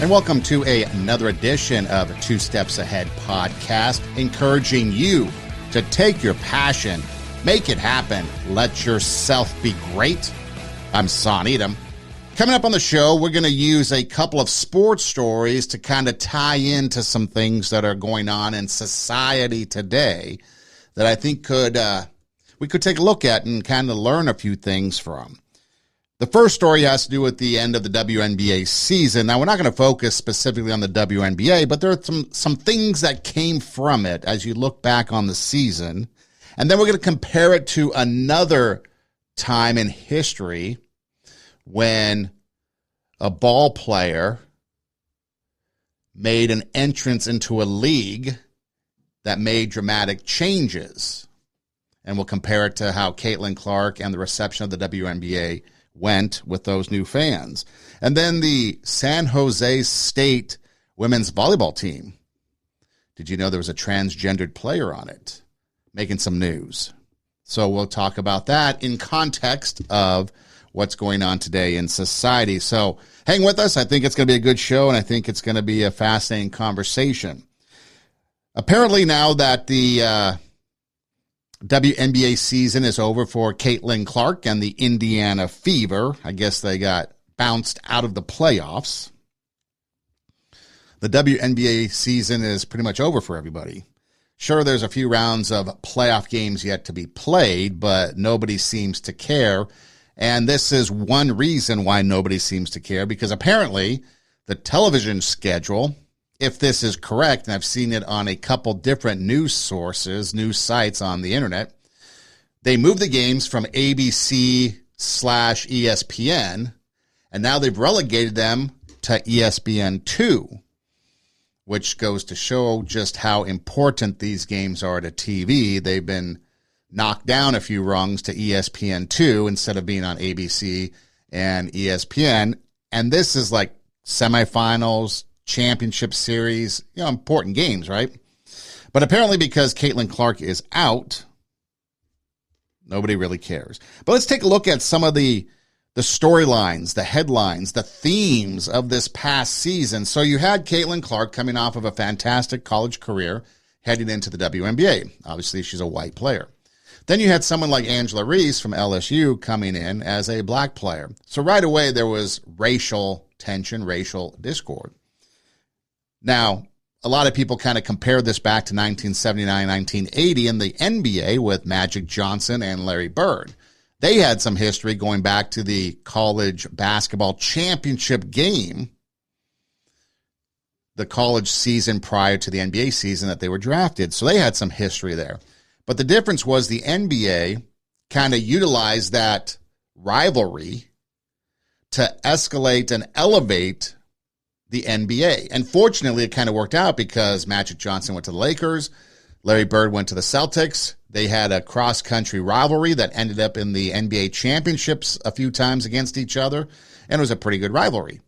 And welcome to another edition of Two Steps Ahead podcast, encouraging you to take your passion, make it happen, let yourself be great. I'm Son Edom. Coming up on the show, we're going to use a couple of sports stories to kind of tie into some things that are going on in society today that I think we could take a look at and kind of learn a few things from. The first story has to do with the end of the WNBA season. Now, we're not going to focus specifically on the WNBA, but there are some things that came from it as you look back on the season. And then we're going to compare it to another time in history when a ball player made an entrance into a league that made dramatic changes. And we'll compare it to how Caitlin Clark and the reception of the WNBA went with those new fans. And then the San Jose State women's volleyball team. Did you know there was a transgendered player on it making some news? So we'll talk about that in context of what's going on today in society. So hang with us. I think it's going to be a good show, and I think it's going to be a fascinating conversation. Apparently now that the WNBA season is over for Caitlin Clark and the Indiana Fever. I guess they got bounced out of the playoffs. The WNBA season is pretty much over for everybody. Sure, there's a few rounds of playoff games yet to be played, but nobody seems to care. And this is one reason why nobody seems to care, because apparently the television schedule, if this is correct, and I've seen it on a couple different news sources, news sites on the internet, they moved the games from ABC/ESPN, and now they've relegated them to ESPN2, which goes to show just how important these games are to TV. They've been knocked down a few rungs to ESPN2 instead of being on ABC and ESPN, and this is like semifinals, championship series, important games, right? But apparently because Caitlin Clark is out, nobody really cares. But let's take a look at some of the storylines, the headlines, the themes of this past season. So you had Caitlin Clark coming off of a fantastic college career, heading into the WNBA. Obviously, she's a white player. Then you had someone like Angela Reese from LSU coming in as a black player. So right away, there was racial tension, racial discord. Now, a lot of people kind of compare this back to 1979, 1980 in the NBA with Magic Johnson and Larry Bird. They had some history going back to the college basketball championship game, the college season prior to the NBA season that they were drafted. So they had some history there. But the difference was the NBA kind of utilized that rivalry to escalate and elevate the NBA. And fortunately, it kind of worked out because Magic Johnson went to the Lakers, Larry Bird went to the Celtics. They had a cross-country rivalry that ended up in the NBA championships a few times against each other, and it was a pretty good rivalry.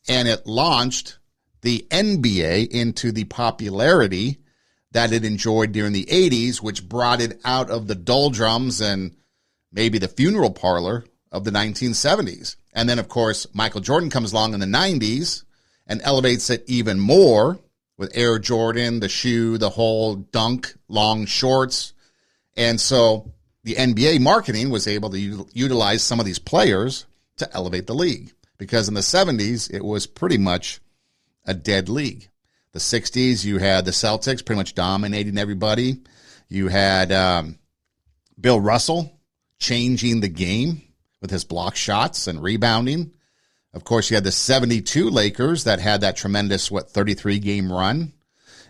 And it launched the NBA into the popularity that it enjoyed during the 80s, which brought it out of the doldrums and maybe the funeral parlor of the 1970s. And then, of course, Michael Jordan comes along in the 90s and elevates it even more with Air Jordan, the shoe, the whole dunk, long shorts. And so the NBA marketing was able to utilize some of these players to elevate the league, because in the 70s, it was pretty much a dead league. The 60s, you had the Celtics pretty much dominating everybody. You had Bill Russell changing the game with his block shots and rebounding. Of course, you had the 72 Lakers that had that tremendous, 33-game run.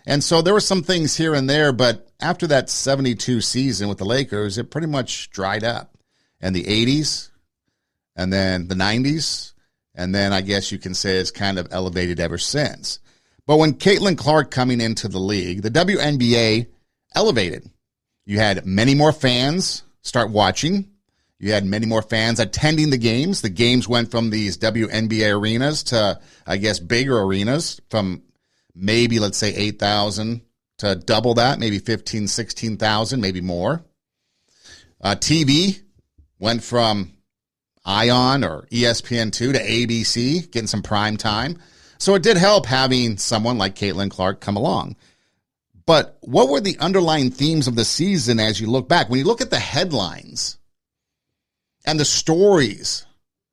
And so there were some things here and there, but after that 72 season with the Lakers, it pretty much dried up. And the 80s, and then the 90s, and then I guess you can say it's kind of elevated ever since. But when Caitlin Clark coming into the league, the WNBA elevated. You had many more fans start watching. You had many more fans attending the games. The games went from these WNBA arenas to, I guess, bigger arenas, from maybe, let's say, 8,000 to double that, maybe 15, 16,000, maybe more. TV went from ION or ESPN2 to ABC, getting some prime time. So it did help having someone like Caitlin Clark come along. But what were the underlying themes of the season as you look back? When you look at the headlines and the stories,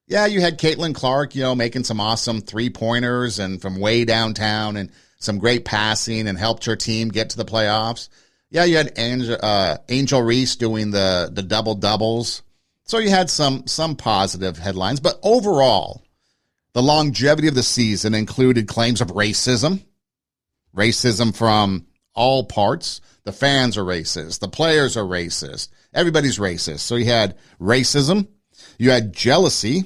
yeah, you had Caitlin Clark, making some awesome three-pointers and from way downtown and some great passing and helped her team get to the playoffs. Yeah, you had Angel Reese doing the double-doubles. So you had some positive headlines. But overall, the longevity of the season included claims of racism from all parts. The fans are racist. The players are racist. Everybody's racist. So you had racism. You had jealousy.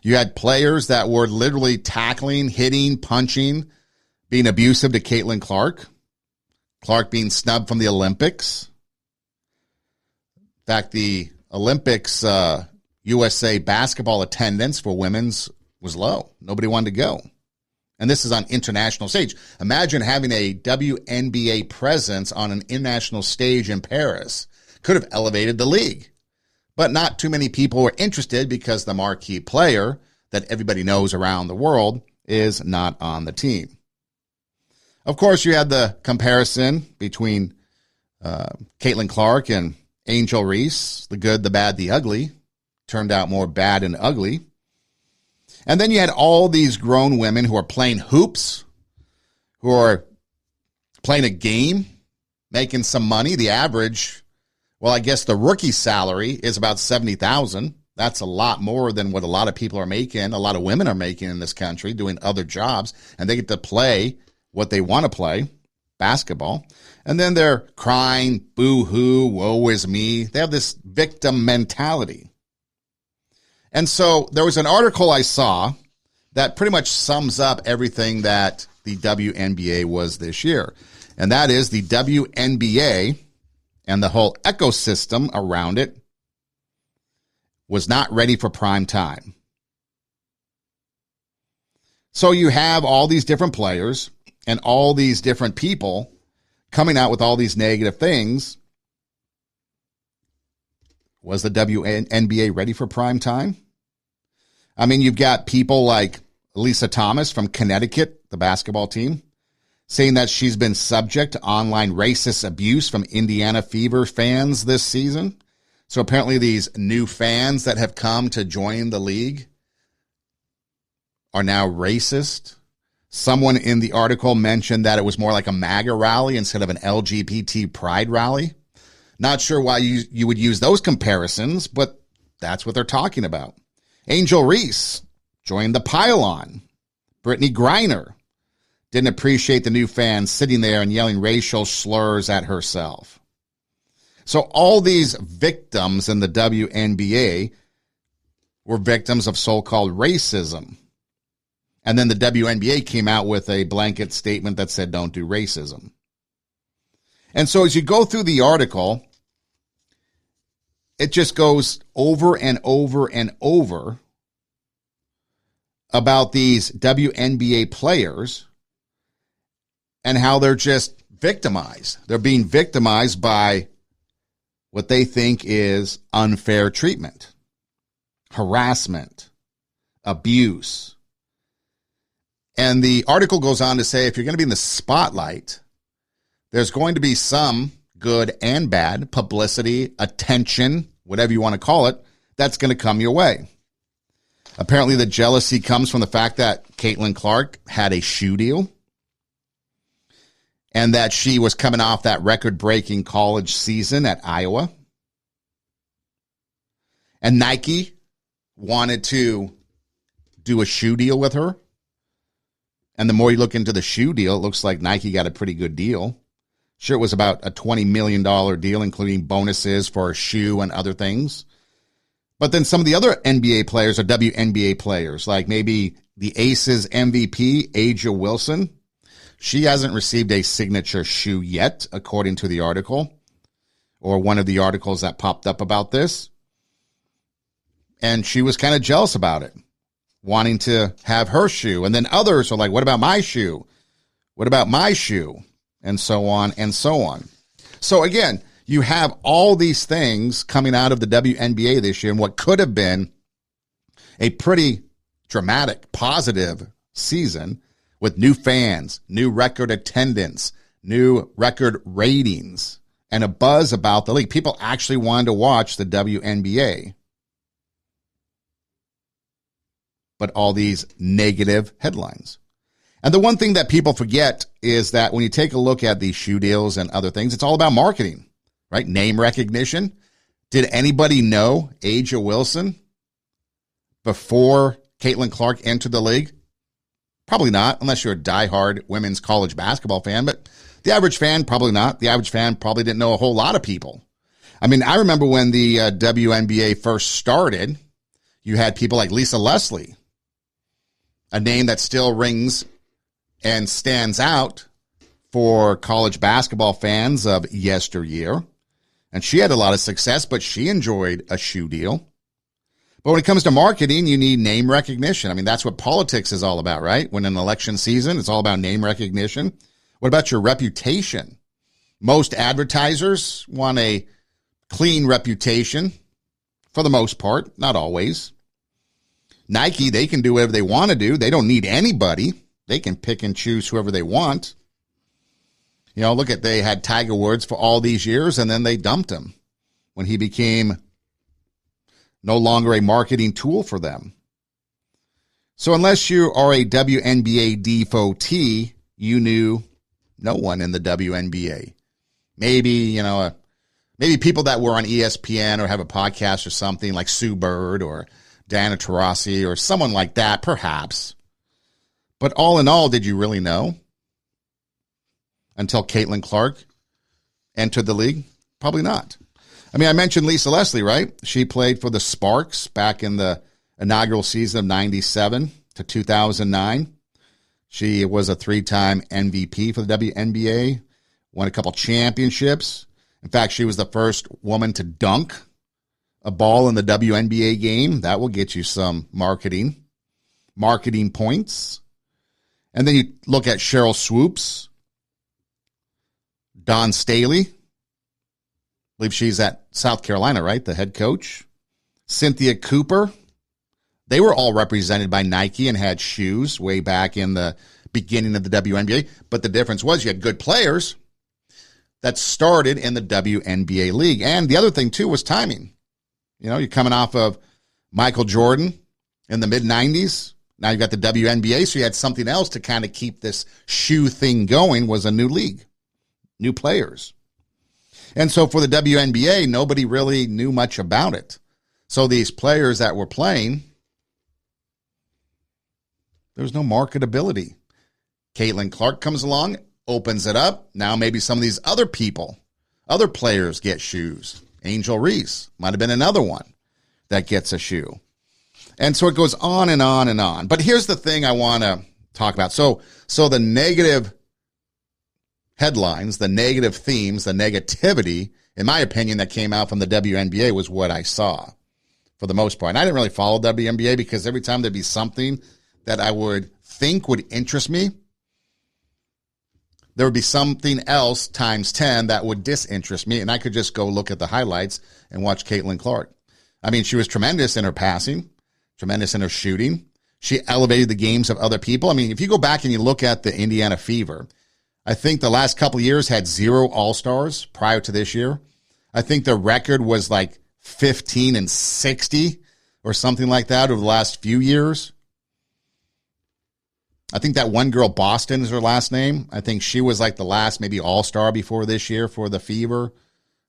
You had players that were literally tackling, hitting, punching, being abusive to Caitlin Clark. Clark being snubbed from the Olympics. In fact, the Olympics USA basketball attendance for women's was low. Nobody wanted to go. And this is on international stage. Imagine having a WNBA presence on an international stage in Paris. Could have elevated the league. But not too many people were interested because the marquee player that everybody knows around the world is not on the team. Of course, you had the comparison between Caitlin Clark and Angel Reese, the good, the bad, the ugly. Turned out more bad and ugly. And then you had all these grown women who are playing hoops, who are playing a game, making some money. The average, well, I guess the rookie salary is about $70,000. That's a lot more than what a lot of people are making. A lot of women are making in this country doing other jobs, and they get to play what they want to play, basketball. And then they're crying, boo-hoo, woe is me. They have this victim mentality. And so there was an article I saw that pretty much sums up everything that the WNBA was this year. And that is the WNBA and the whole ecosystem around it was not ready for prime time. So you have all these different players and all these different people coming out with all these negative things. Was the WNBA ready for prime time? I mean, you've got people like Lisa Thomas from Connecticut, the basketball team, saying that she's been subject to online racist abuse from Indiana Fever fans this season. So apparently these new fans that have come to join the league are now racist. Someone in the article mentioned that it was more like a MAGA rally instead of an LGBT pride rally. Not sure why you would use those comparisons, but that's what they're talking about. Angel Reese joined the pile-on. Brittany Griner didn't appreciate the new fans sitting there and yelling racial slurs at herself. So all these victims in the WNBA were victims of so-called racism. And then the WNBA came out with a blanket statement that said, don't do racism. And so as you go through the article, it just goes over and over and over about these WNBA players and how they're just victimized. They're being victimized by what they think is unfair treatment, harassment, abuse. And the article goes on to say if you're going to be in the spotlight, there's going to be some good and bad publicity, attention, whatever you want to call it, that's going to come your way. Apparently the jealousy comes from the fact that Caitlin Clark had a shoe deal and that she was coming off that record-breaking college season at Iowa. And Nike wanted to do a shoe deal with her. And the more you look into the shoe deal, it looks like Nike got a pretty good deal. Sure, it was about a $20 million deal, including bonuses for a shoe and other things. But then some of the other NBA players are WNBA players, like maybe the Aces MVP, A'ja Wilson. She hasn't received a signature shoe yet, according to the article, or one of the articles that popped up about this. And she was kind of jealous about it, wanting to have her shoe. And then others are like, what about my shoe? What about my shoe? And so on and so on. So again, you have all these things coming out of the WNBA this year and what could have been a pretty dramatic, positive season with new fans, new record attendance, new record ratings, and a buzz about the league. People actually wanted to watch the WNBA. But all these negative headlines. And the one thing that people forget is that when you take a look at these shoe deals and other things, it's all about marketing, right? Name recognition. Did anybody know A'ja Wilson before Caitlin Clark entered the league? Probably not, unless you're a diehard women's college basketball fan. But the average fan, probably not. The average fan probably didn't know a whole lot of people. I mean, I remember when the WNBA first started, you had people like Lisa Leslie, a name that still rings and stands out for college basketball fans of yesteryear. And she had a lot of success, but she enjoyed a shoe deal. But when it comes to marketing, you need name recognition. I mean, that's what politics is all about, right? When an election season, it's all about name recognition. What about your reputation? Most advertisers want a clean reputation for the most part, not always. Nike, they can do whatever they want to do. They don't need anybody. They can pick and choose whoever they want. You know, look at, they had Tiger Woods for all these years, and then they dumped him when he became no longer a marketing tool for them. So unless you are a WNBA devotee, you knew no one in the WNBA. Maybe, maybe people that were on ESPN or have a podcast or something like Sue Bird or Diana Taurasi or someone like that, perhaps. But all in all, did you really know? Until Caitlin Clark entered the league? Probably not. I mean, I mentioned Lisa Leslie, right? She played for the Sparks back in the inaugural season of 97 to 2009. She was a 3-time MVP for the WNBA, won a couple championships. In fact, she was the first woman to dunk a ball in the WNBA game. That will get you some marketing points. And then you look at Cheryl Swoops, Dawn Staley. I believe she's at South Carolina, right? The head coach. Cynthia Cooper. They were all represented by Nike and had shoes way back in the beginning of the WNBA. But the difference was you had good players that started in the WNBA league. And the other thing, too, was timing. You know, you're coming off of Michael Jordan in the mid-90s. Now you've got the WNBA, so you had something else to kind of keep this shoe thing going, was a new league, new players. And so for the WNBA, nobody really knew much about it. So these players that were playing, there was no marketability. Caitlin Clark comes along, opens it up. Now maybe some of these other people, other players get shoes. Angel Reese might have been another one that gets a shoe. And so it goes on and on and on. But here's the thing I want to talk about. So the negative headlines, the negative themes, the negativity, in my opinion, that came out from the WNBA was what I saw for the most part. And I didn't really follow WNBA because every time there'd be something that I would think would interest me, there would be something else times 10 that would disinterest me, and I could just go look at the highlights and watch Caitlin Clark. I mean, she was tremendous in her passing, tremendous in her shooting. She elevated the games of other people. I mean, if you go back and you look at the Indiana Fever, I think the last couple of years had 0 All-Stars prior to this year. I think the record was like 15-60 or something like that over the last few years. I think that one girl, Boston is her last name. I think she was like the last maybe All-Star before this year for the Fever,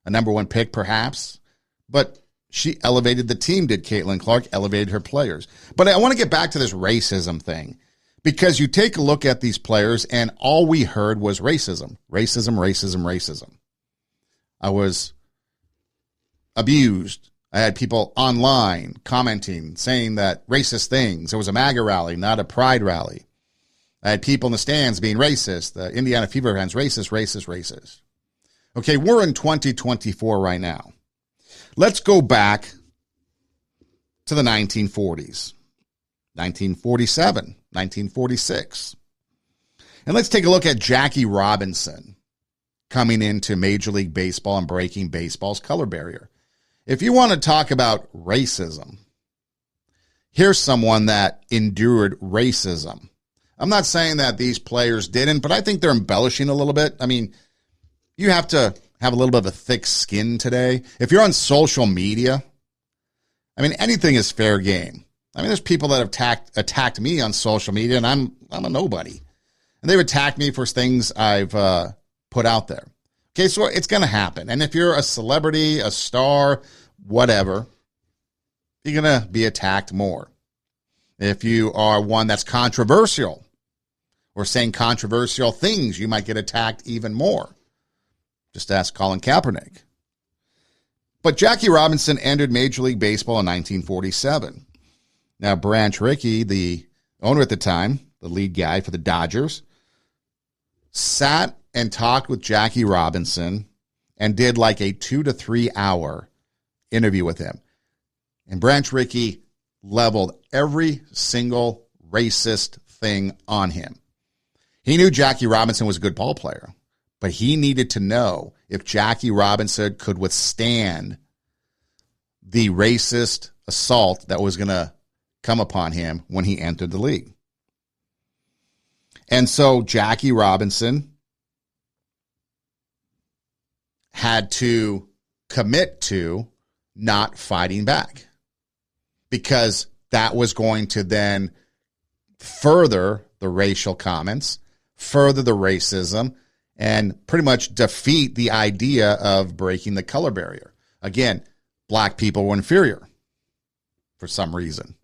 a number 1 pick perhaps. But she elevated the team, did Caitlin Clark, elevated her players. But I want to get back to this racism thing, because you take a look at these players and all we heard was racism, racism, racism, racism. I was abused. I had people online commenting, saying that racist things. It was a MAGA rally, not a pride rally. I had people in the stands being racist. The Indiana Fever fans, racist, racist, racist. Okay, we're in 2024 right now. Let's go back to the 1940s, 1947, 1946. And let's take a look at Jackie Robinson coming into Major League Baseball and breaking baseball's color barrier. If you want to talk about racism, here's someone that endured racism. I'm not saying that these players didn't, but I think they're embellishing a little bit. I mean, you have to have a little bit of a thick skin today. If you're on social media, I mean, anything is fair game. I mean, there's people that have attacked me on social media, and I'm a nobody. And they've attacked me for things I've put out there. Okay, so it's going to happen. And if you're a celebrity, a star, whatever, you're going to be attacked more. If you are one that's controversial or saying controversial things, you might get attacked even more. Just ask Colin Kaepernick. But Jackie Robinson entered Major League Baseball in 1947. Now, Branch Rickey, the owner at the time, the lead guy for the Dodgers, sat and talked with Jackie Robinson and did like a 2 to 3 hour interview with him. And Branch Rickey leveled every single racist thing on him. He knew Jackie Robinson was a good ball player, but he needed to know if Jackie Robinson could withstand the racist assault that was going to come upon him when he entered the league. And so Jackie Robinson had to commit to not fighting back, because that was going to then further the racial comments, further the racism, and pretty much defeat the idea of breaking the color barrier. Again, black people were inferior for some reason.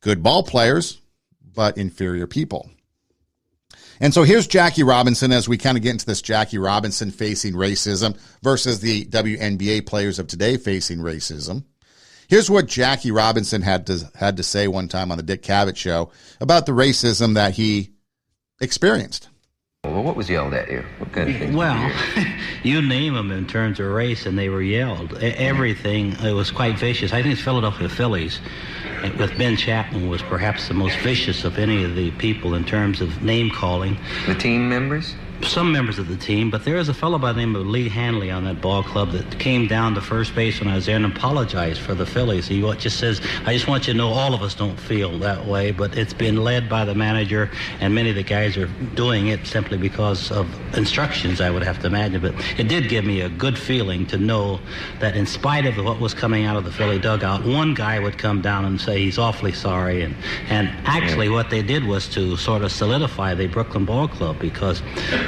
Good ball players, but inferior people. And so here's Jackie Robinson as we kind of get into this Jackie Robinson facing racism versus the WNBA players of today facing racism. Here's what Jackie Robinson had to say one time on the Dick Cavett show about the racism that he experienced. Well, what was yelled at you? What kind of things? Well, you name them in terms of race, and they were yelled. Everything, it was quite vicious. I think it's Philadelphia Phillies, with Ben Chapman, was perhaps the most vicious of any of the people in terms of name-calling. The team members? Some members of the team, but there was a fellow by the name of Lee Hanley on that ball club that came down to first base when I was there and apologized for the Phillies. He just says, I just want you to know all of us don't feel that way, but it's been led by the manager, and many of the guys are doing it simply because of instructions, I would have to imagine. But it did give me a good feeling to know that in spite of what was coming out of the Philly dugout, one guy would come down and say he's awfully sorry. And actually what they did was to sort of solidify the Brooklyn Ball Club, because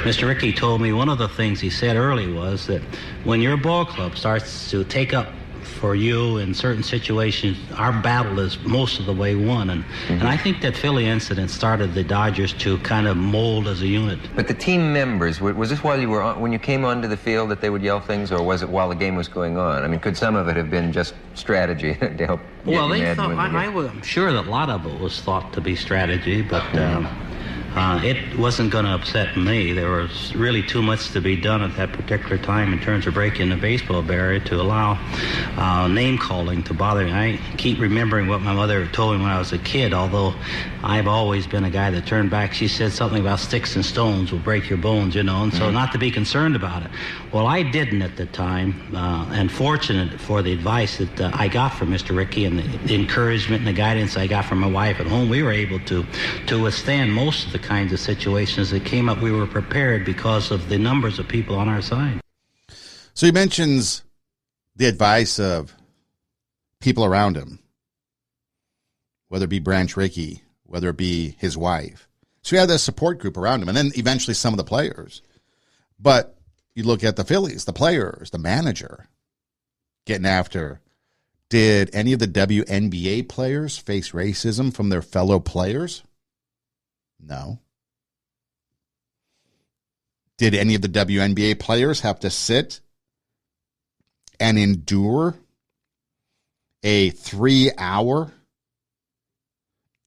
Mr. Rickey told me one of the things he said early was that when your ball club starts to take up for you in certain situations, our battle is most of the way won. And I think that Philly incident started the Dodgers to kind of mold as a unit. But the team members, was this while you were on, when you came onto the field that they would yell things, or was it while the game was going on? I mean, could some of it have been just strategy to help? Well, they thought, I'm sure that a lot of it was thought to be strategy, but it wasn't going to upset me. There was really too much to be done at that particular time in terms of breaking the baseball barrier to allow name-calling to bother me. I keep remembering what my mother told me when I was a kid, although I've always been a guy that turned back. She said something about sticks and stones will break your bones, and so not to be concerned about it. Well, I didn't at the time, and fortunate for the advice that I got from Mr. Rickey and the encouragement and the guidance I got from my wife at home, we were able to withstand most of the kinds of situations that came up. We were prepared because of the numbers of people on our side. So he mentions the advice of people around him, whether it be Branch Rickey, whether it be his wife. So he had this support group around him, and then eventually some of the players. But you look at the Phillies, the players, the manager getting after. Did any of the WNBA players face racism from their fellow players? No. Did any of the WNBA players have to sit and endure a 3-hour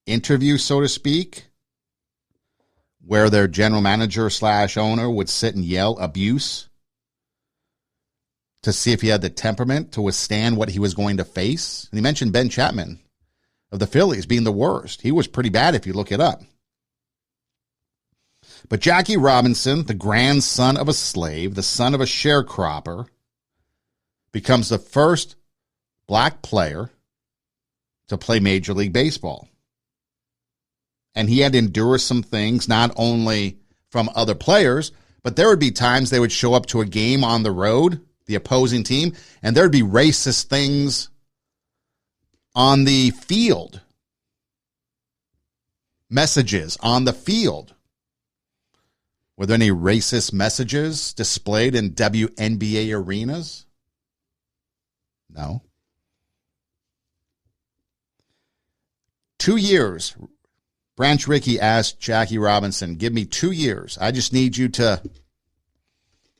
interview, so to speak, where their general manager / owner would sit and yell abuse to see if he had the temperament to withstand what he was going to face? And he mentioned Ben Chapman of the Phillies being the worst. He was pretty bad if you look it up. But Jackie Robinson, the grandson of a slave, the son of a sharecropper, becomes the first black player to play Major League Baseball. and he had to endure some things, not only from other players, but there would be times they would show up to a game on the road, the opposing team, and there would be racist things on the field. Messages on the field. Were there any racist messages displayed in WNBA arenas? No. 2 years. Branch Rickey asked Jackie Robinson, give me 2 years. I just need you to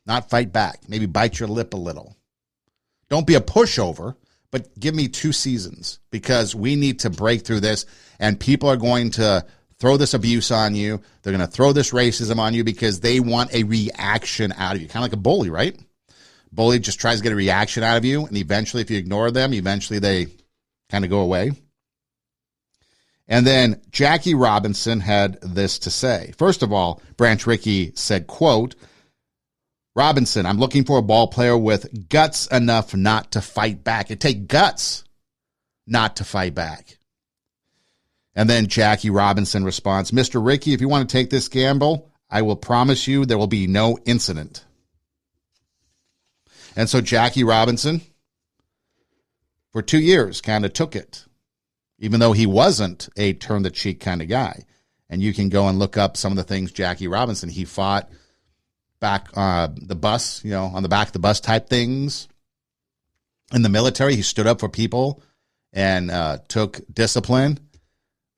not fight back. Maybe bite your lip a little. Don't be a pushover, but give me 2 seasons because we need to break through this, and people are going to throw this abuse on you. They're going to throw this racism on you because they want a reaction out of you. Kind of like a bully, right? Bully just tries to get a reaction out of you, and eventually, if you ignore them, eventually they kind of go away. And then Jackie Robinson had this to say. First of all, Branch Rickey said, quote, Robinson, I'm looking for a ball player with guts enough not to fight back. It takes guts not to fight back. And then Jackie Robinson responds, Mr. Rickey, if you want to take this gamble, I will promise you there will be no incident. And so Jackie Robinson, for 2 years, kind of took it, even though he wasn't a turn-the-cheek kind of guy. And you can go and look up some of the things Jackie Robinson, he fought back the bus, on the back of the bus type things. In the military, he stood up for people and took discipline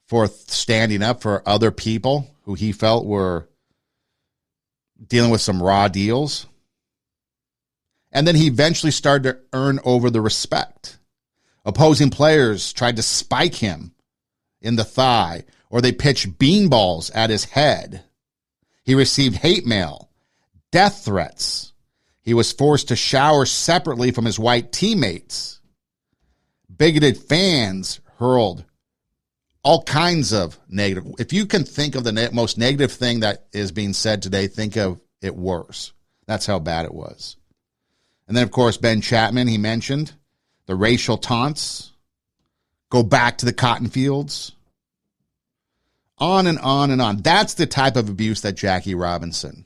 for standing up for other people who he felt were dealing with some raw deals. And then he eventually started to earn over the respect. Opposing players tried to spike him in the thigh, or they pitched beanballs at his head. He received hate mail, death threats. He was forced to shower separately from his white teammates. Bigoted fans hurled all kinds of negative. If you can think of the most negative thing that is being said today, think of it worse. That's how bad it was. And then, of course, Ben Chapman, he mentioned the racial taunts. Go back to the cotton fields. On and on and on. That's the type of abuse that Jackie Robinson.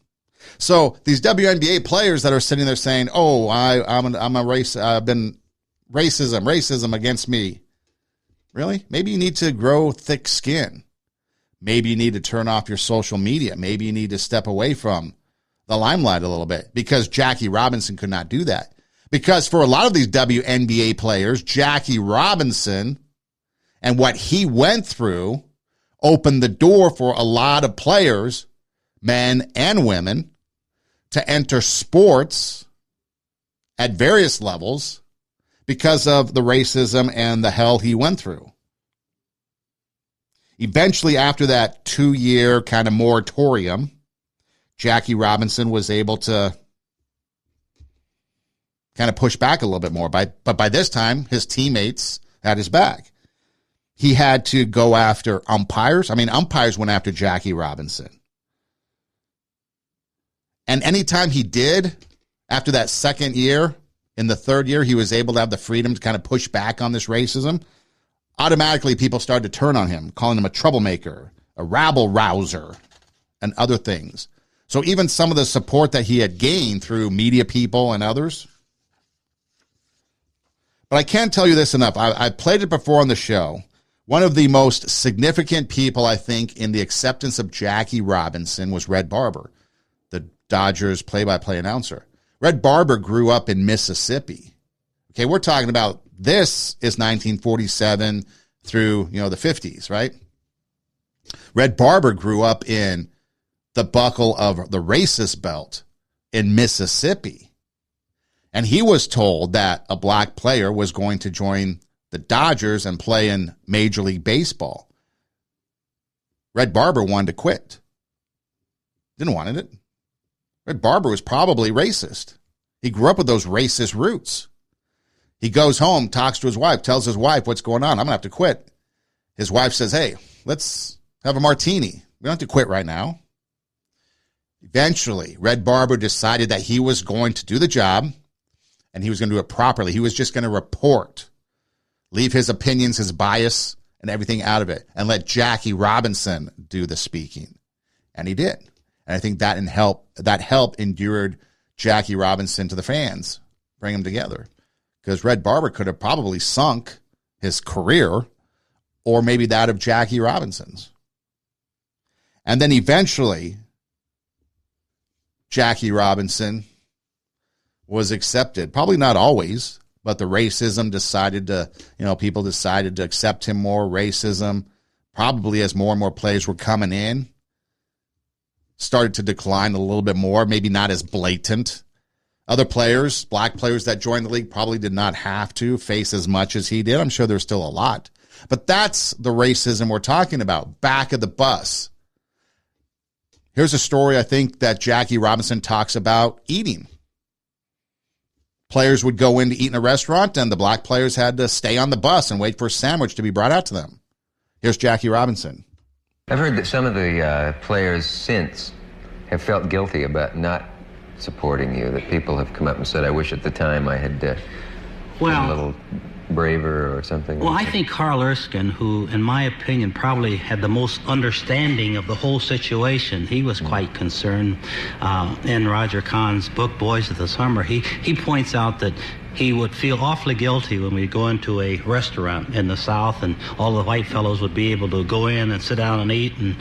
So these WNBA players that are sitting there saying, "Oh, I'm a race. I've been racism against me." Really? Maybe you need to grow thick skin. Maybe you need to turn off your social media. Maybe you need to step away from the limelight a little bit, because Jackie Robinson could not do that. Because for a lot of these WNBA players, Jackie Robinson and what he went through opened the door for a lot of players, men and women, to enter sports at various levels because of the racism and the hell he went through. Eventually, after that 2-year kind of moratorium, Jackie Robinson was able to kind of push back a little bit more. But by this time, his teammates had his back. He had to go after umpires. Umpires went after Jackie Robinson. And anytime he did, after that second year, in the third year, he was able to have the freedom to kind of push back on this racism. Automatically, people started to turn on him, calling him a troublemaker, a rabble-rouser, and other things. So even some of the support that he had gained through media people and others. But I can't tell you this enough. I played it before on the show. One of the most significant people, I think, in the acceptance of Jackie Robinson was Red Barber, the Dodgers play-by-play announcer. Red Barber grew up in Mississippi. Okay, we're talking about this is 1947 through, the 50s, right? Red Barber grew up in the buckle of the racist belt in Mississippi. And he was told that a black player was going to join the Dodgers and play in Major League Baseball. Red Barber wanted to quit. Didn't want it. Red Barber was probably racist. He grew up with those racist roots. He goes home, talks to his wife, tells his wife what's going on. I'm going to have to quit. His wife says, hey, let's have a martini. We don't have to quit right now. Eventually, Red Barber decided that he was going to do the job and he was going to do it properly. He was just going to report, leave his opinions, his bias, and everything out of it and let Jackie Robinson do the speaking. And he did. And I think that help endured Jackie Robinson to the fans, bring them together. Because Red Barber could have probably sunk his career, or maybe that of Jackie Robinson's. And then eventually, Jackie Robinson was accepted. Probably not always, but the racism people decided to accept him more. Racism, probably as more and more players were coming in, started to decline a little bit more, maybe not as blatant. Other players, black players that joined the league, probably did not have to face as much as he did. I'm sure there's still a lot. But that's the racism we're talking about, back of the bus. Here's a story I think that Jackie Robinson talks about eating. Players would go in to eat in a restaurant, and the black players had to stay on the bus and wait for a sandwich to be brought out to them. Here's Jackie Robinson. I've heard that some of the players since have felt guilty about not supporting you, that people have come up and said, I wish at the time I had been a little braver or something. Well, I think Carl Erskine, who, in my opinion, probably had the most understanding of the whole situation, he was quite concerned. In Roger Kahn's book, Boys of the Summer, he points out that he would feel awfully guilty when we go into a restaurant in the South and all the white fellows would be able to go in and sit down and eat, and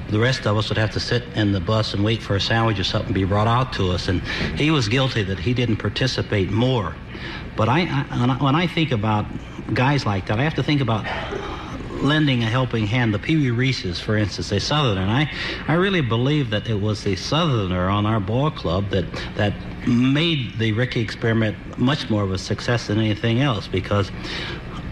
the rest of us would have to sit in the bus and wait for a sandwich or something to be brought out to us. And he was guilty that he didn't participate more. But when I think about guys like that, I have to think about lending a helping hand. The Pee Wee Reeses, for instance, a Southerner. And I really believe that it was the Southerner on our ball club that made the Rickey experiment much more of a success than anything else, because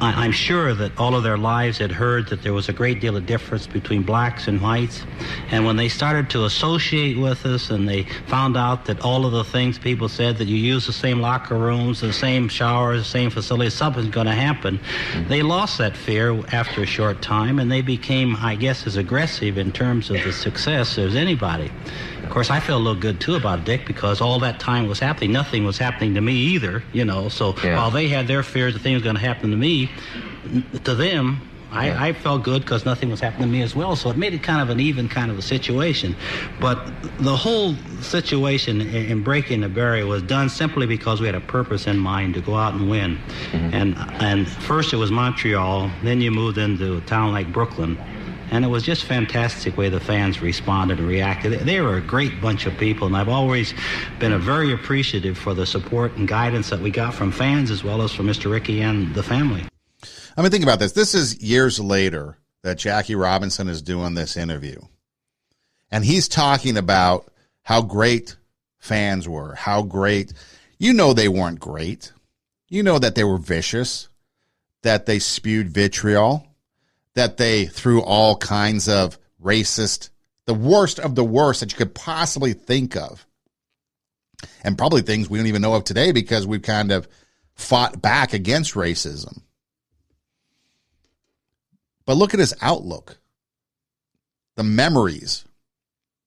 I'm sure that all of their lives had heard that there was a great deal of difference between blacks and whites. And when they started to associate with us and they found out that all of the things people said, that you use the same locker rooms, the same showers, the same facilities, something's going to happen, they lost that fear after a short time, and they became, I guess, as aggressive in terms of the success as anybody. Of course, I feel a little good, too, about Dick, because all that time was happening. Nothing was happening to me either, So while they had their fears that things were going to happen to me, to them, I felt good because nothing was happening to me as well. So it made it kind of an even kind of a situation. But the whole situation in breaking the barrier was done simply because we had a purpose in mind to go out and win. Mm-hmm. And first it was Montreal, then you moved into a town like Brooklyn. And it was just fantastic the way the fans responded and reacted. They were a great bunch of people, and I've always been very appreciative for the support and guidance that we got from fans as well as from Mr. Rickey and the family. I mean, think about this. This is years later that Jackie Robinson is doing this interview. And he's talking about how great fans were, how great. They weren't great. That they were vicious, that they spewed vitriol, that they threw all kinds of racist, the worst of the worst that you could possibly think of. And probably things we don't even know of today because we've kind of fought back against racism. But look at his outlook, the memories.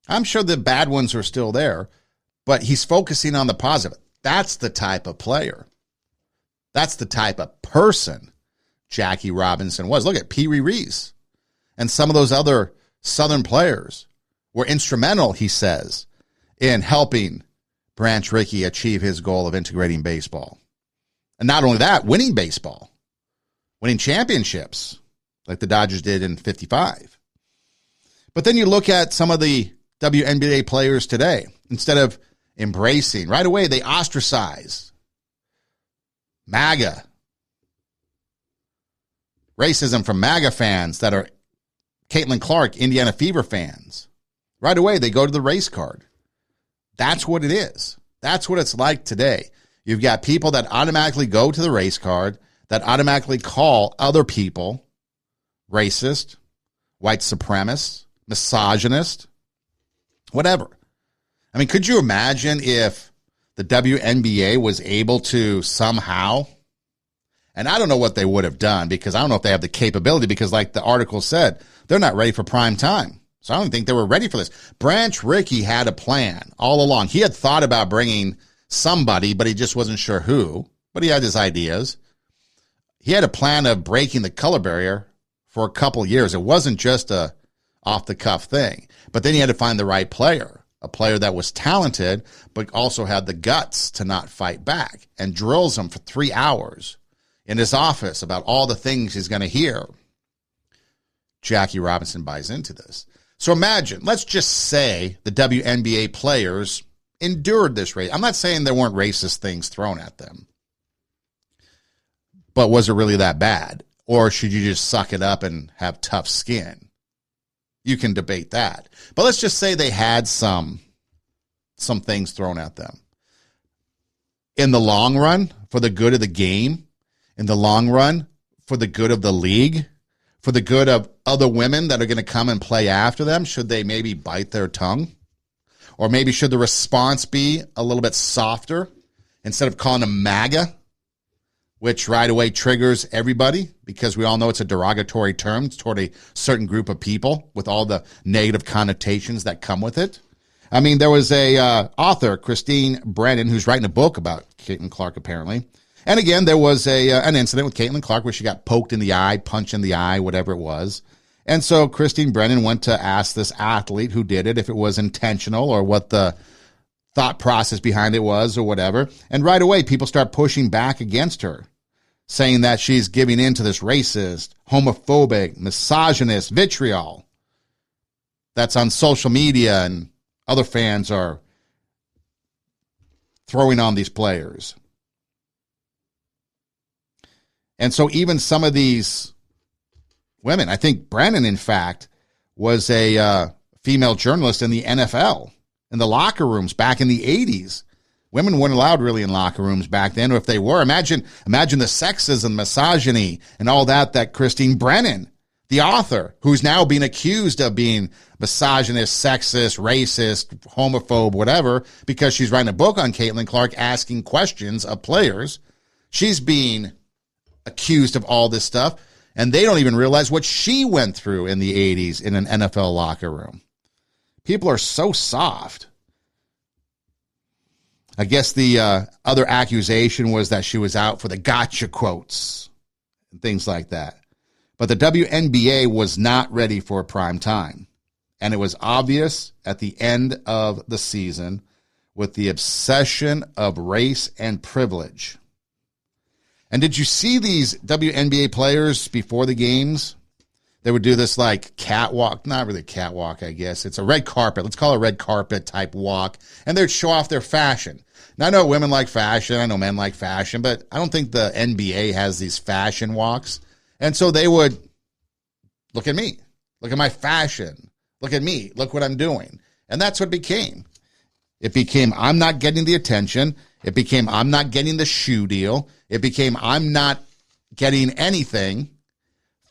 I'm sure the bad ones are still there, but he's focusing on the positive. That's the type of player. That's the type of person Jackie Robinson was. Look at Pee Wee Reese and some of those other Southern players were instrumental, he says, in helping Branch Rickey achieve his goal of integrating baseball. And not only that, winning baseball, winning championships like the Dodgers did in 55. But then you look at some of the WNBA players today. Instead of embracing, right away they ostracize MAGA. Racism from MAGA fans that are Caitlin Clark, Indiana Fever fans. Right away, they go to the race card. That's what it is. That's what it's like today. You've got people that automatically go to the race card, that automatically call other people racist, white supremacist, misogynist, whatever. I mean, could you imagine if the WNBA was able to somehow, and I don't know what they would have done because I don't know if they have the capability because like the article said, they're not ready for prime time. So I don't think they were ready for this. Branch Rickey had a plan all along. He had thought about bringing somebody, but he just wasn't sure who, but he had his ideas. He had a plan of breaking the color barrier for a couple years. It wasn't just a off-the-cuff thing. But then you had to find the right player, a player that was talented but also had the guts to not fight back, and drills him for 3 hours in his office about all the things he's going to hear. Jackie Robinson buys into this. So imagine, let's just say the WNBA players endured this race. I'm not saying there weren't racist things thrown at them, but was it really that bad? Or should you just suck it up and have tough skin? You can debate that. But let's just say they had some things thrown at them. In the long run, for the good of the game, in the long run, for the good of the league, for the good of other women that are going to come and play after them, should they maybe bite their tongue? Or maybe should the response be a little bit softer instead of calling them MAGA, which right away triggers everybody because we all know it's a derogatory term toward a certain group of people with all the negative connotations that come with it. I mean, there was a author, Christine Brennan, who's writing a book about Caitlin Clark, apparently. And again, there was an incident with Caitlin Clark where she got poked in the eye, punched in the eye, whatever it was. And so Christine Brennan went to ask this athlete who did it if it was intentional or what the thought process behind it was or whatever. And right away, people start pushing back against her, saying that she's giving in to this racist, homophobic, misogynist vitriol that's on social media, and other fans are throwing on these players. And so even some of these women, I think Brennan, in fact, was a female journalist in the NFL, in the locker rooms back in the 80s. Women weren't allowed really in locker rooms back then, or if they were, imagine the sexism, misogyny, and all that Christine Brennan, the author, who's now being accused of being misogynist, sexist, racist, homophobe, whatever, because she's writing a book on Caitlin Clark asking questions of players. She's being accused of all this stuff, and they don't even realize what she went through in the 80s in an NFL locker room. People are so soft. I guess the other accusation was that she was out for the gotcha quotes and things like that. But the WNBA was not ready for prime time. And it was obvious at the end of the season with the obsession of race and privilege. And did you see these WNBA players before the games? They would do this like catwalk, not really catwalk, I guess. It's a red carpet. Let's call it a red carpet type walk. And they'd show off their fashion. Now, I know women like fashion. I know men like fashion. But I don't think the NBA has these fashion walks. And so they would, look at me. Look at my fashion. Look at me. Look what I'm doing. And that's what it became. It became, I'm not getting the attention. It became, I'm not getting the shoe deal. It became, I'm not getting anything.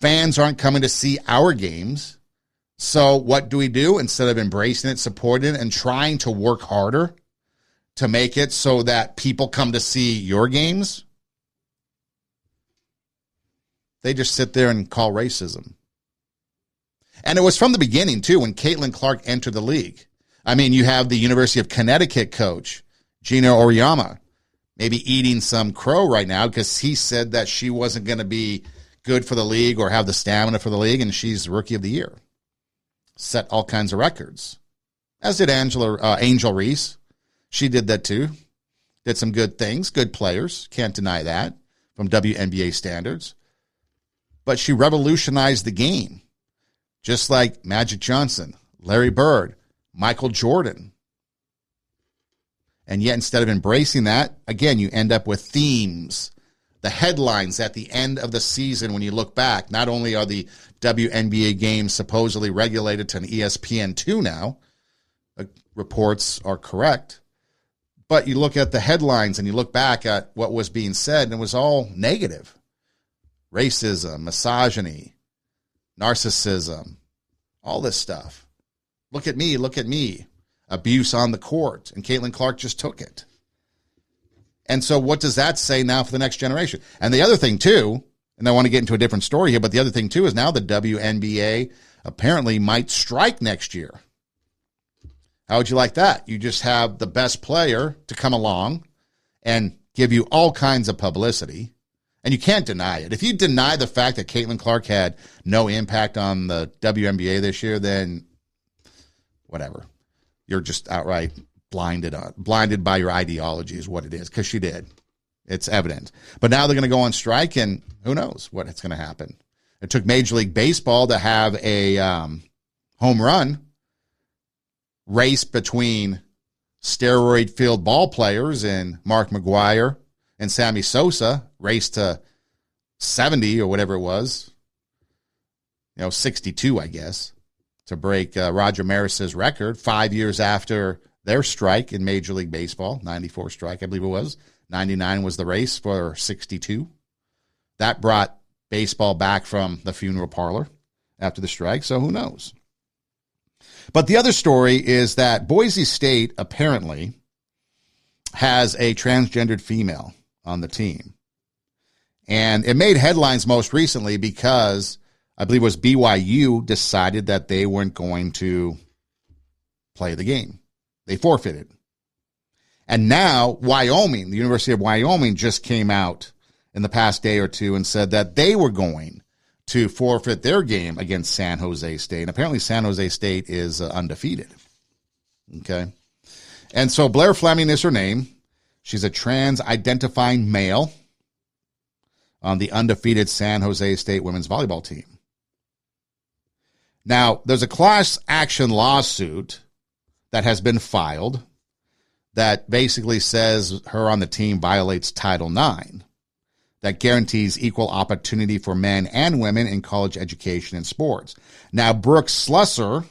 Fans aren't coming to see our games. So what do we do? Instead of embracing it, supporting it, and trying to work harder to make it so that people come to see your games, they just sit there and call racism. And it was from the beginning, too, when Caitlin Clark entered the league. I mean, you have the University of Connecticut coach, Gina Oriyama, maybe eating some crow right now because he said that she wasn't going to be good for the league or have the stamina for the league, and she's Rookie of the Year. Set all kinds of records. As did Angel Reese. She did that too. Did some good things, good players. Can't deny that from WNBA standards. But she revolutionized the game. Just like Magic Johnson, Larry Bird, Michael Jordan. And yet instead of embracing that, again, you end up with themes. The headlines at the end of the season when you look back, not only are the WNBA games supposedly regulated to an ESPN2 now, reports are correct, but you look at the headlines and you look back at what was being said, and it was all negative. Racism, misogyny, narcissism, all this stuff. Look at me. Abuse on the court. And Caitlin Clark just took it. And so what does that say now for the next generation? And the other thing, too, and I want to get into a different story here, but the other thing, too, is now the WNBA apparently might strike next year. How would you like that? You just have the best player to come along and give you all kinds of publicity And you can't deny it. If you deny the fact that Caitlin Clark had no impact on the WNBA this year, then whatever. You're just outright blinded by your ideology is what it is, because she did. It's evident. But now they're going to go on strike, and who knows what's going to happen. It took Major League Baseball to have a home run race between steroid-filled ball players and Mark McGwire and Sammy Sosa, raced to 70 or whatever it was, 62, I guess, to break Roger Maris's record 5 years after their strike in Major League Baseball, 94 strike, I believe it was. 99 was the race for 62. That brought baseball back from the funeral parlor after the strike, so who knows? But the other story is that Boise State apparently has a transgendered female on the team. And it made headlines most recently because I believe it was BYU decided that they weren't going to play the game. They forfeited. And now Wyoming, the University of Wyoming, just came out in the past day or two and said that they were going to forfeit their game against San Jose State. And apparently San Jose State is undefeated. Okay. And so Blair Fleming is her name. She's a trans-identifying male on the undefeated San Jose State women's volleyball team. Now, there's a class action lawsuit that has been filed that basically says her on the team violates Title IX, that guarantees equal opportunity for men and women in college education and sports. Now, Brooke Slusser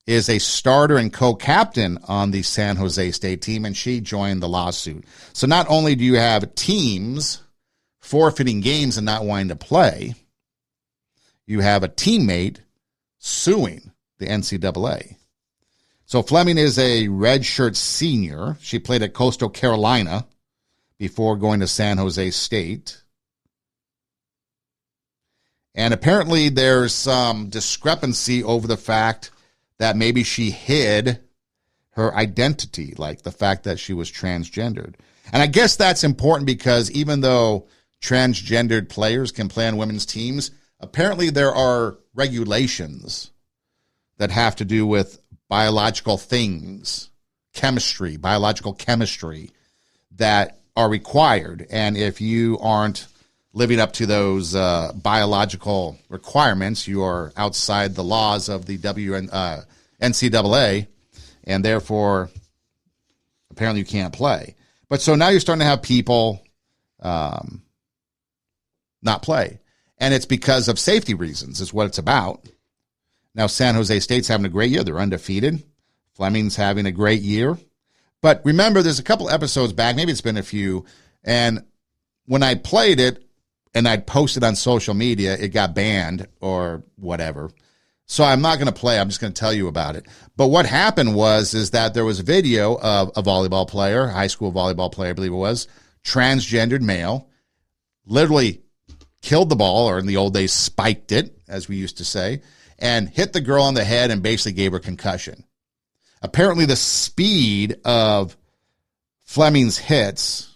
is a starter and co-captain on the San Jose State team, and she joined the lawsuit. So not only do you have teams forfeiting games and not wanting to play, you have a teammate suing the NCAA. So Fleming is a redshirt senior. She played at Coastal Carolina before going to San Jose State. And apparently there's some discrepancy over the fact that maybe she hid her identity, like the fact that she was transgendered. And I guess that's important because even though transgendered players can play on women's teams, apparently there are regulations that have to do with biological things, biological chemistry that are required. And if you aren't living up to those biological requirements, you are outside the laws of the NCAA, and therefore, apparently you can't play. But so now you're starting to have people not play. And it's because of safety reasons is what it's about. Now, San Jose State's having a great year. They're undefeated. Fleming's having a great year. But remember, there's a couple episodes back, maybe it's been a few, and when I played it and I'd posted on social media, it got banned or whatever. So I'm not going to play. I'm just going to tell you about it. But what happened is that there was a video of a volleyball player, high school volleyball player, I believe it was, transgendered male, literally killed the ball, or in the old days, spiked it, as we used to say, and hit the girl on the head and basically gave her concussion. Apparently the speed of Fleming's hits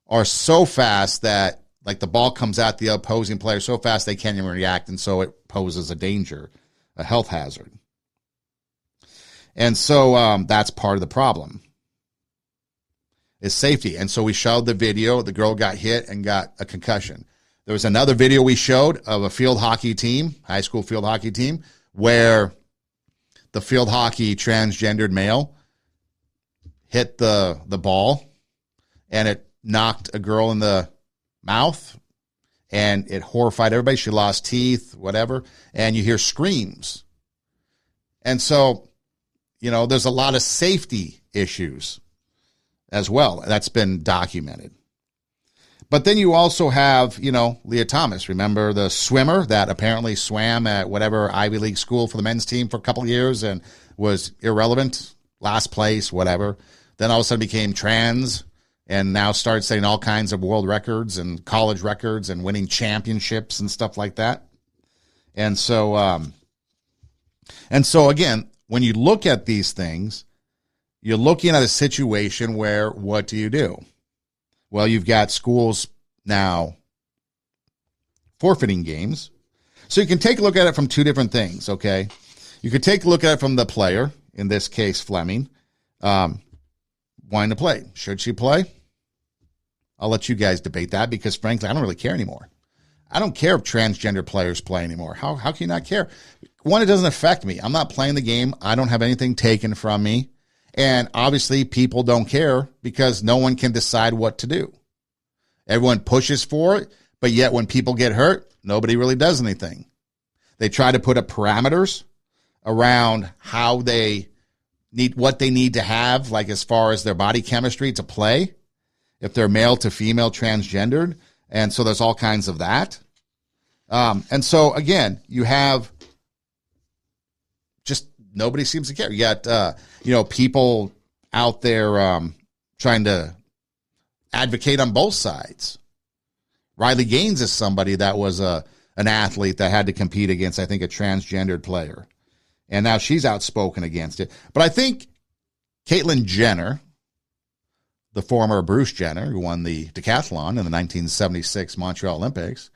are so fast that like the ball comes at the opposing player so fast they can't even react, and so it poses a danger, a health hazard. And so that's part of the problem, is safety. And so we showed the video. The girl got hit and got a concussion. There was another video we showed of a field hockey team, high school field hockey team, where the field hockey transgendered male hit the ball and it knocked a girl in the mouth and it horrified everybody. She lost teeth, whatever, and you hear screams. And so, there's a lot of safety issues as well. That's been documented. But then you also have, Leah Thomas. Remember the swimmer that apparently swam at whatever Ivy League school for the men's team for a couple of years and was irrelevant, last place, whatever. Then all of a sudden became trans and now started setting all kinds of world records and college records and winning championships and stuff like that. And so again, when you look at these things, you're looking at a situation where what do? Well, you've got schools now forfeiting games. So you can take a look at it from two different things, okay? You could take a look at it from the player, in this case Fleming, wanting to play. Should she play? I'll let you guys debate that because, frankly, I don't really care anymore. I don't care if transgender players play anymore. How can you not care? One, it doesn't affect me. I'm not playing the game. I don't have anything taken from me. And obviously, people don't care because no one can decide what to do. Everyone pushes for it, but yet when people get hurt, nobody really does anything. They try to put up parameters around how they need, what they need to have, like as far as their body chemistry to play, if they're male to female transgendered. And so there's all kinds of that. And so, again, you have just nobody seems to care. You got, people out there trying to advocate on both sides. Riley Gaines is somebody that was an athlete that had to compete against, I think, a transgendered player. And now she's outspoken against it. But I think Caitlyn Jenner, the former Bruce Jenner, who won the decathlon in the 1976 Montreal Olympics.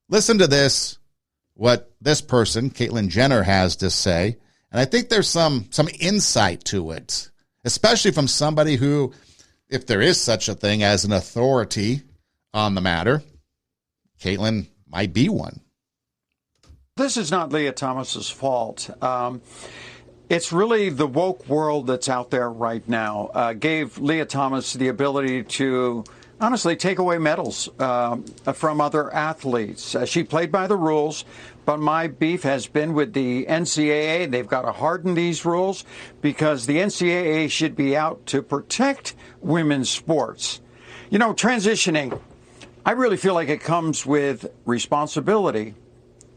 Listen to this, what this person, Caitlyn Jenner, has to say. And I think there's some insight to it, especially from somebody who, if there is such a thing as an authority on the matter, Caitlyn might be one. This is not Leah Thomas's fault. It's really the woke world that's out there right now. Gave Leah Thomas the ability to, honestly, take away medals from other athletes. She played by the rules, but my beef has been with the NCAA. They've got to harden these rules because the NCAA should be out to protect women's sports. Transitioning, I really feel like it comes with responsibility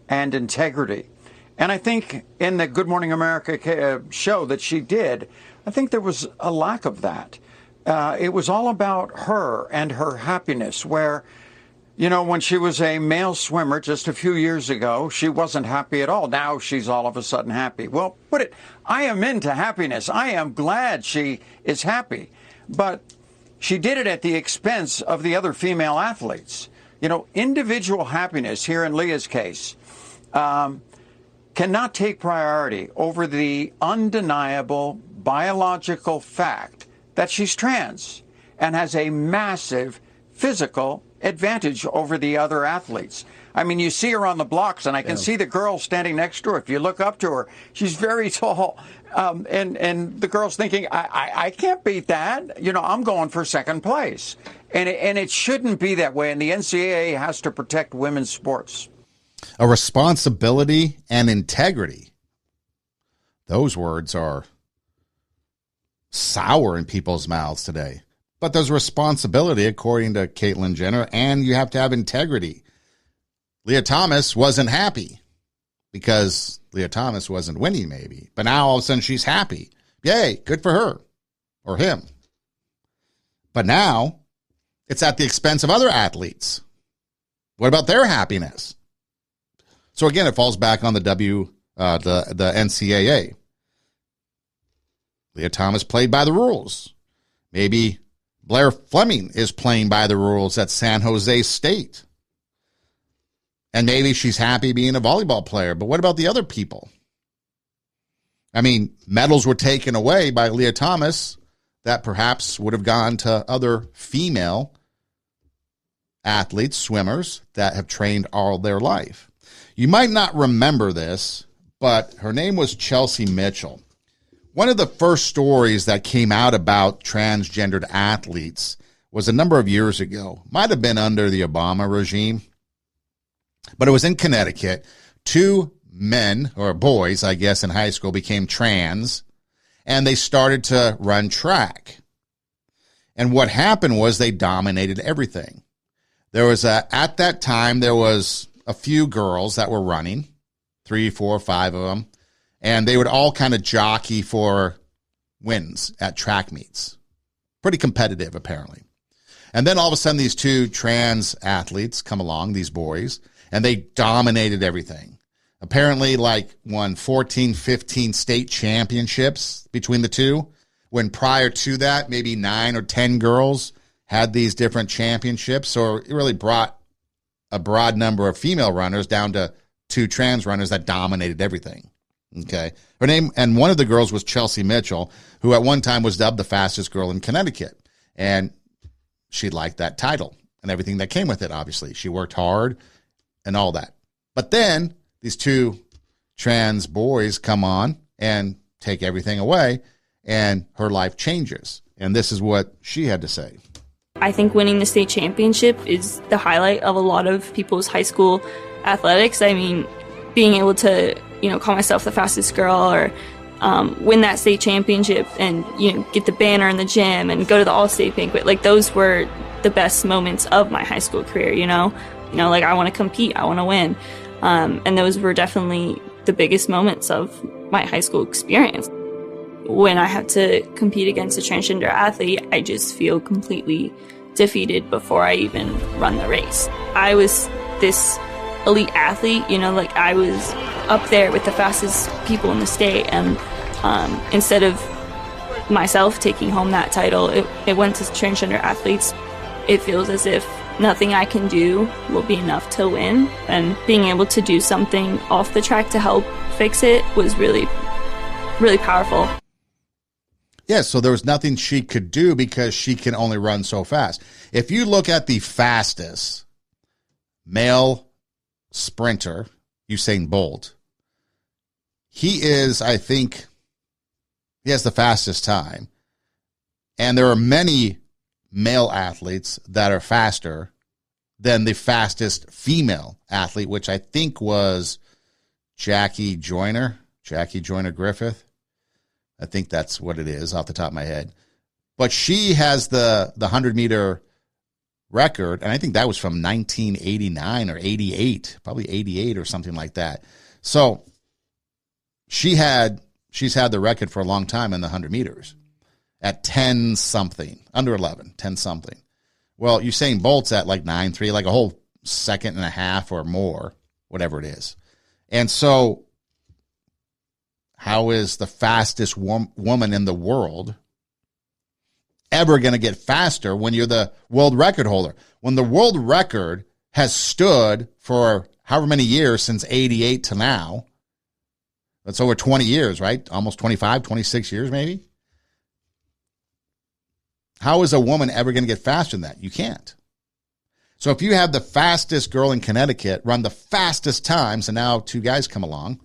and integrity. And I think in the Good Morning America show that she did, I think there was a lack of that. It was all about her and her happiness, where, when she was a male swimmer just a few years ago, she wasn't happy at all. Now she's all of a sudden happy. Well, I am into happiness. I am glad she is happy. But she did it at the expense of the other female athletes. Individual happiness here in Leah's case cannot take priority over the undeniable biological fact that she's trans and has a massive physical advantage over the other athletes. I mean, you see her on the blocks, and I can see the girl standing next to her. If you look up to her, she's very tall. And the girl's thinking, I can't beat that. I'm going for second place. And it shouldn't be that way, and the NCAA has to protect women's sports. A responsibility and integrity. Those words are sour in people's mouths today. But there's responsibility, according to Caitlyn Jenner, and you have to have integrity. Leah Thomas wasn't happy because Leah Thomas wasn't winning, maybe. But now all of a sudden she's happy. Yay, good for her or him. But now it's at the expense of other athletes. What about their happiness? So again, it falls back on the NCAA. Leah Thomas played by the rules. Maybe Blair Fleming is playing by the rules at San Jose State. And maybe she's happy being a volleyball player. But what about the other people? I mean, medals were taken away by Leah Thomas that perhaps would have gone to other female athletes, swimmers, that have trained all their life. You might not remember this, but her name was Chelsea Mitchell. One of the first stories that came out about transgendered athletes was a number of years ago. Might have been under the Obama regime, but it was in Connecticut. Two men, or boys, I guess, in high school became trans, and they started to run track. And what happened was they dominated everything. At that time, there was a few girls that were running, 3, 4, 5 of them, and they would all kind of jockey for wins at track meets. Pretty competitive, apparently. And then all of a sudden, these two trans athletes come along, these boys, and they dominated everything. Apparently, won 14, 15 state championships between the two, when prior to that, maybe 9 or 10 girls had these different championships. So it really brought a broad number of female runners down to 2 trans runners that dominated everything. Okay. Her name, and one of the girls was Chelsea Mitchell, who at one time was dubbed the fastest girl in Connecticut. And she liked that title and everything that came with it, obviously. She worked hard and all that. But then these 2 trans boys come on and take everything away, and her life changes. And this is what she had to say. I think winning the state championship is the highlight of a lot of people's high school athletics. I mean, being able to, call myself the fastest girl or win that state championship and, get the banner in the gym and go to the all-state banquet, like those were the best moments of my high school career, like I want to compete, I want to win. And those were definitely the biggest moments of my high school experience. When I have to compete against a transgender athlete, I just feel completely defeated before I even run the race. I was this elite athlete, I was up there with the fastest people in the state, and instead of myself taking home that title, it went to transgender athletes. It feels as if nothing I can do will be enough to win, and being able to do something off the track to help fix it was really, really powerful. Yeah, so there was nothing she could do because she can only run so fast. If you look at the fastest male sprinter, Usain Bolt, he is, I think, he has the fastest time. And there are many male athletes that are faster than the fastest female athlete, which I think was Jackie Joyner Griffith. I think that's what it is off the top of my head. But she has the 100-meter record, and I think that was from 1989 or 88, probably 88 or something like that. So she's had the record for a long time in the 100 meters at 10-something, under 11, 10-something. Well, Usain Bolt's at like 9.3, like a whole second and a half or more, whatever it is. And so how is the fastest woman in the world ever going to get faster when you're the world record holder? When the world record has stood for however many years since 88 to now, that's over 20 years, right? Almost 25, 26 years maybe. How is a woman ever going to get faster than that? You can't. So if you have the fastest girl in Connecticut run the fastest times, and now 2 guys come along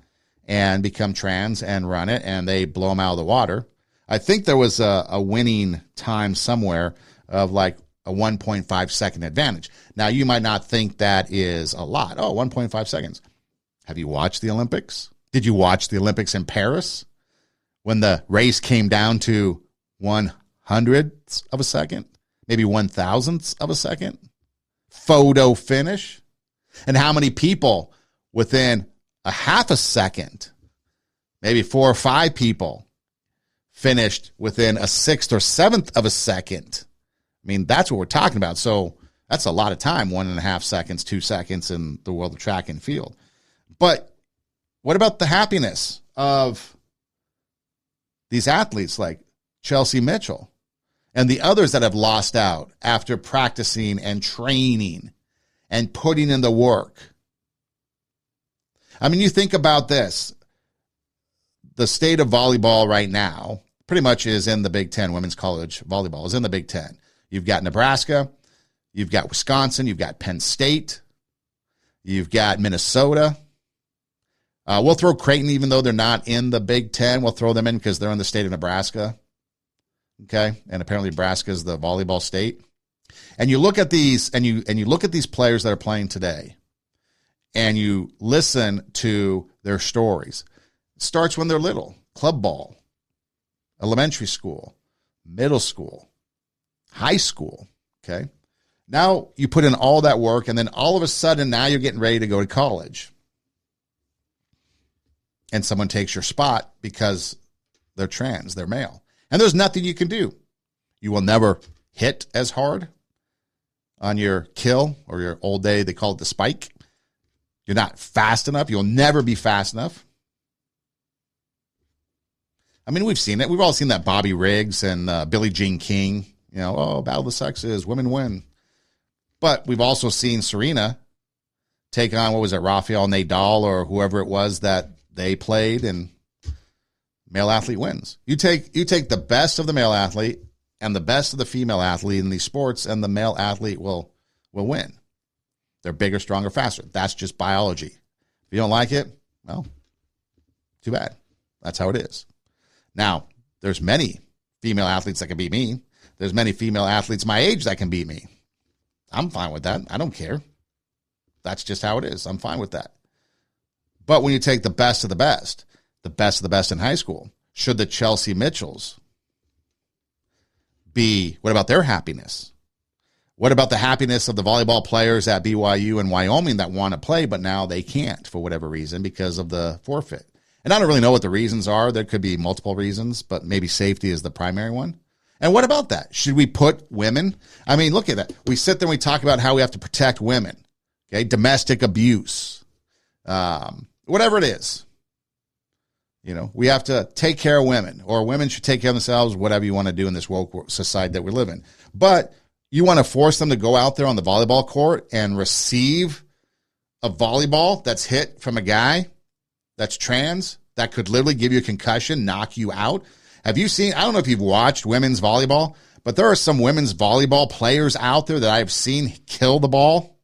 and become trans and run it, and they blow them out of the water. I think there was a winning time somewhere of like a 1.5 second advantage. Now, you might not think that is a lot. 1.5 seconds. Have you watched the Olympics? Did you watch the Olympics in Paris when the race came down to 1/100th of a second, maybe 1,000th of a second? Photo finish. And how many people within a half a second, maybe 4 or 5 people finished within a 1/6 or 1/7 of a second. I mean, that's what we're talking about. So that's a lot of time, 1.5 seconds, 2 seconds in the world of track and field. But what about the happiness of these athletes like Chelsea Mitchell and the others that have lost out after practicing and training and putting in the work? I mean, you think about this. The state of volleyball right now pretty much is in the Big Ten. Women's college volleyball is in the Big Ten. You've got Nebraska. You've got Wisconsin. You've got Penn State. You've got Minnesota. We'll throw Creighton, even though they're not in the Big Ten. We'll throw them in because they're in the state of Nebraska. Okay? And apparently Nebraska is the volleyball state. And you look at these, and you look at these players that are playing today, and you listen to their stories. It starts when they're little. Club ball, elementary school, middle school, high school, okay? Now you put in all that work, and then all of a sudden now you're getting ready to go to college. And someone takes your spot because they're trans, they're male. And there's nothing you can do. You will never hit as hard on your kill or your old day, they call it the spike. You're not fast enough. You'll never be fast enough. I mean, we've seen it. We've all seen that Bobby Riggs and Billie Jean King Battle of the sexes, women win. But we've also seen Serena take on, Rafael Nadal or whoever it was that they played, and male athlete wins. You take the best of the male athlete and the best of the female athlete in these sports, and the male athlete will win. They're bigger, stronger, faster. That's just biology. If you don't like it, well, too bad. That's how it is. Now, there's many female athletes that can beat me. There's many female athletes my age that can beat me. I'm fine with that. I don't care. That's just how it is. I'm fine with that. But when you take the best of the best in high school, should the Chelsea Mitchells be, what about their happiness? What about the happiness of the volleyball players at BYU and Wyoming that want to play, but now they can't for whatever reason because of the forfeit? And I don't really know what the reasons are. There could be multiple reasons, but maybe safety is the primary one. And what about that? Should we put women? I mean, look at that. We sit there and we talk about how we have to protect women, okay? Domestic abuse, whatever it is. We have to take care of women, or women should take care of themselves, whatever you want to do in this woke society that we live in. But you want to force them to go out there on the volleyball court and receive a volleyball that's hit from a guy that's trans that could literally give you a concussion, knock you out. Have you seen, I don't know if you've watched women's volleyball, but there are some women's volleyball players out there that I've seen kill the ball,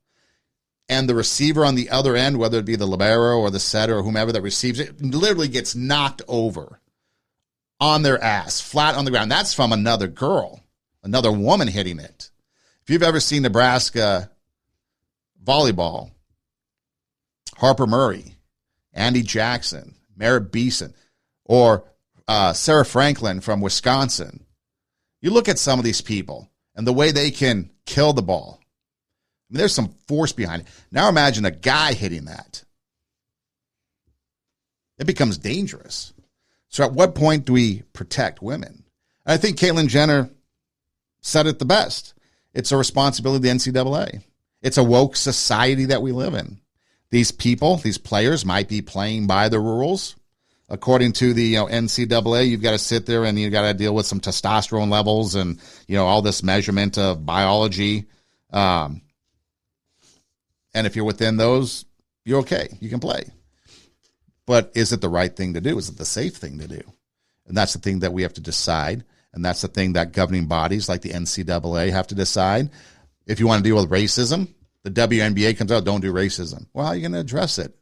and the receiver on the other end, whether it be the libero or the setter or whomever that receives it, literally gets knocked over on their ass, flat on the ground. That's from another girl, another woman hitting it. If you've ever seen Nebraska volleyball, Harper Murray, Andy Jackson, Merritt Beeson, or Sarah Franklin from Wisconsin, you look at some of these people and the way they can kill the ball. I mean, there's some force behind it. Now imagine a guy hitting that. It becomes dangerous. So at what point do we protect women? And I think Caitlyn Jenner said it the best. It's a responsibility of the NCAA. It's a woke society that we live in. These people, these players might be playing by the rules. According to the NCAA, you've got to sit there and you've got to deal with some testosterone levels and all this measurement of biology. And if you're within those, you're okay. You can play. But is it the right thing to do? Is it the safe thing to do? And that's the thing that we have to decide. And that's the thing that governing bodies like the NCAA have to decide. If you want to deal with racism, the WNBA comes out, don't do racism. Well, how are you going to address it?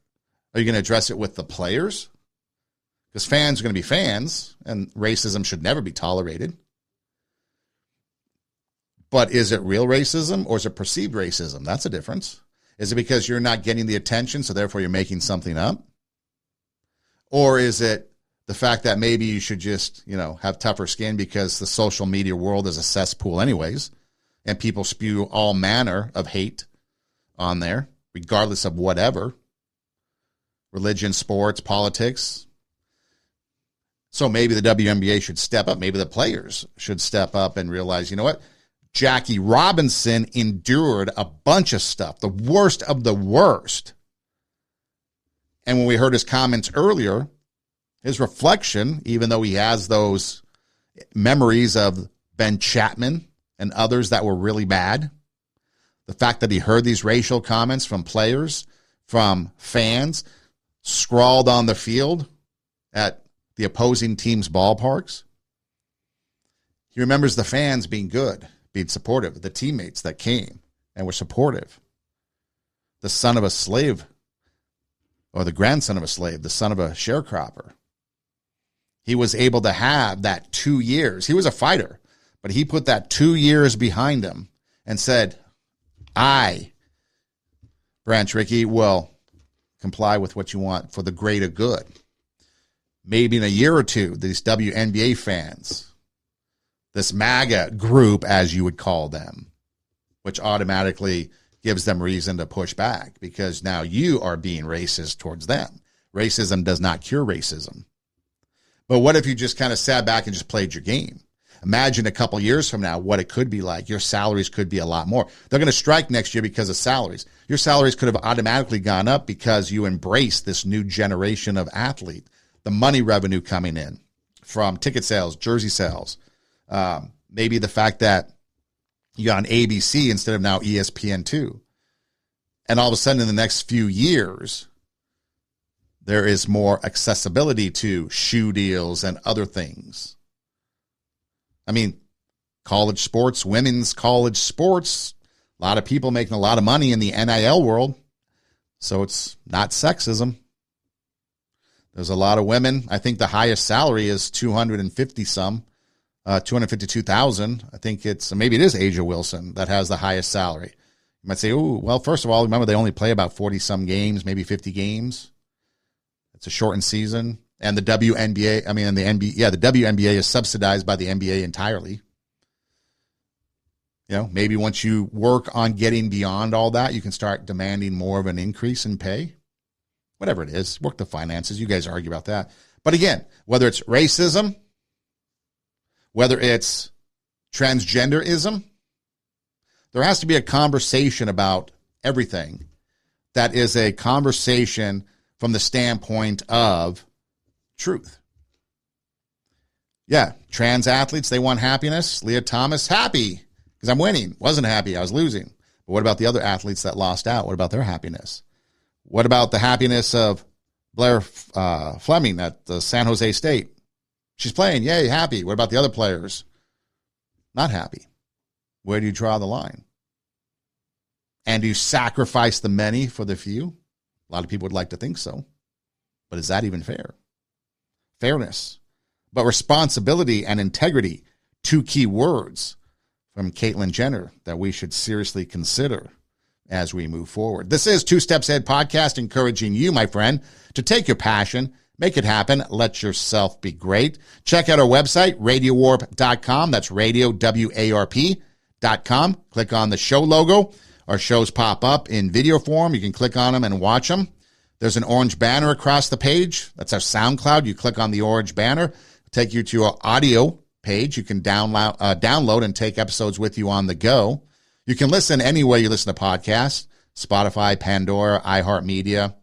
Are you going to address it with the players? Because fans are going to be fans, and racism should never be tolerated. But is it real racism or is it perceived racism? That's a difference. Is it because you're not getting the attention, so therefore you're making something up? Or is it the fact that maybe you should just, have tougher skin because the social media world is a cesspool anyways, and people spew all manner of hate on there, regardless of whatever, religion, sports, politics. So maybe the WNBA should step up. Maybe the players should step up and realize, you know what? Jackie Robinson endured a bunch of stuff, the worst of the worst. And when we heard his comments earlier, his reflection, even though he has those memories of Ben Chapman and others that were really bad, the fact that he heard these racial comments from players, from fans, scrawled on the field at the opposing team's ballparks, he remembers the fans being good, being supportive, the teammates that came and were supportive. The son of a slave, or the grandson of a slave, the son of a sharecropper. He was able to have that 2 years. He was a fighter, but he put that 2 years behind him and said, I, Branch Rickey, will comply with what you want for the greater good. Maybe in a year or two, these WNBA fans, this MAGA group, as you would call them, which automatically gives them reason to push back because now you are being racist towards them. Racism does not cure racism. But what if you just kind of sat back and just played your game? Imagine a couple years from now what it could be like. Your salaries could be a lot more. They're going to strike next year because of salaries. Your salaries could have automatically gone up because you embrace this new generation of athlete. The money revenue coming in from ticket sales, jersey sales, maybe the fact that You got on ABC instead of now ESPN2. And all of a sudden in the next few years, there is more accessibility to shoe deals and other things. I mean, college sports, women's college sports, a lot of people making a lot of money in the NIL world. So it's not sexism. There's a lot of women. I think the highest salary is $252,000. I think maybe it is Asia Wilson that has the highest salary. You might say, oh, well, first of all, remember they only play about 40 some games, maybe 50 games. It's a shortened season. And the WNBA, the WNBA is subsidized by the NBA entirely. You know, maybe once you work on getting beyond all that, you can start demanding more of an increase in pay. Whatever it is, work the finances. You guys argue about that. But again, whether it's racism, whether it's transgenderism, there has to be a conversation about everything that is a conversation from the standpoint of truth. Yeah, trans athletes, they want happiness. Leah Thomas, happy because I'm winning. Wasn't happy, I was losing. But what about the other athletes that lost out? What about their happiness? What about the happiness of Blair Fleming at the San Jose State? She's playing, yay, happy. What about the other players? Not happy. Where do you draw the line? And do you sacrifice the many for the few? A lot of people would like to think so. But is that even fair? Fairness. But responsibility and integrity, two key words from Caitlyn Jenner that we should seriously consider as we move forward. This is Two Steps Ahead Podcast, encouraging you, my friend, to take your passion, make it happen, let yourself be great. Check out our website, radiowarp.com. That's radio, WARP.com. Click on the show logo. Our shows pop up in video form. You can click on them and watch them. There's an orange banner across the page. That's our SoundCloud. You click on the orange banner, take you to our audio page. You can download and take episodes with you on the go. You can listen anywhere you listen to podcasts, Spotify, Pandora, iHeartMedia,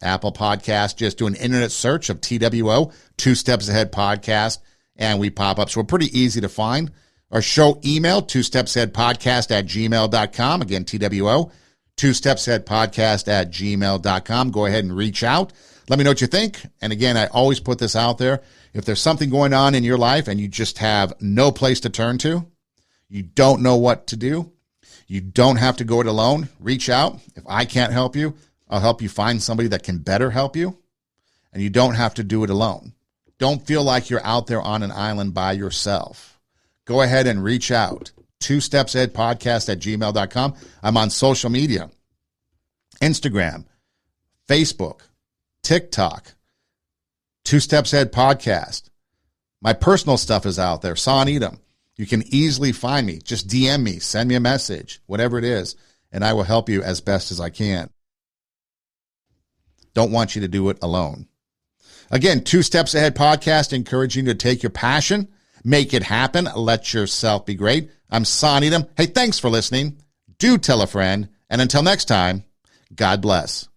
Apple Podcasts. Just do an internet search of TWO, Two Steps Ahead Podcast, and we pop up. So we're pretty easy to find. Our show email, twostepsaheadpodcast@gmail.com. Again, TWO, twostepsaheadpodcast@gmail.com. Go ahead and reach out. Let me know what you think. And again, I always put this out there. If there's something going on in your life and you just have no place to turn to, you don't know what to do, you don't have to go it alone. Reach out. If I can't help you, I'll help you find somebody that can better help you. And you don't have to do it alone. Don't feel like you're out there on an island by yourself. Go ahead and reach out. twostepsaheadpodcast@gmail.com. I'm on social media. Instagram, Facebook, TikTok, Two Steps Ahead Podcast. My personal stuff is out there. Son Edom. You can easily find me. Just DM me, send me a message, whatever it is, and I will help you as best as I can. Don't want you to do it alone. Again, Two Steps Ahead Podcast, encouraging you to take your passion, make it happen, let yourself be great. I'm Son Edom. Hey, thanks for listening. Do tell a friend, and until next time, God bless.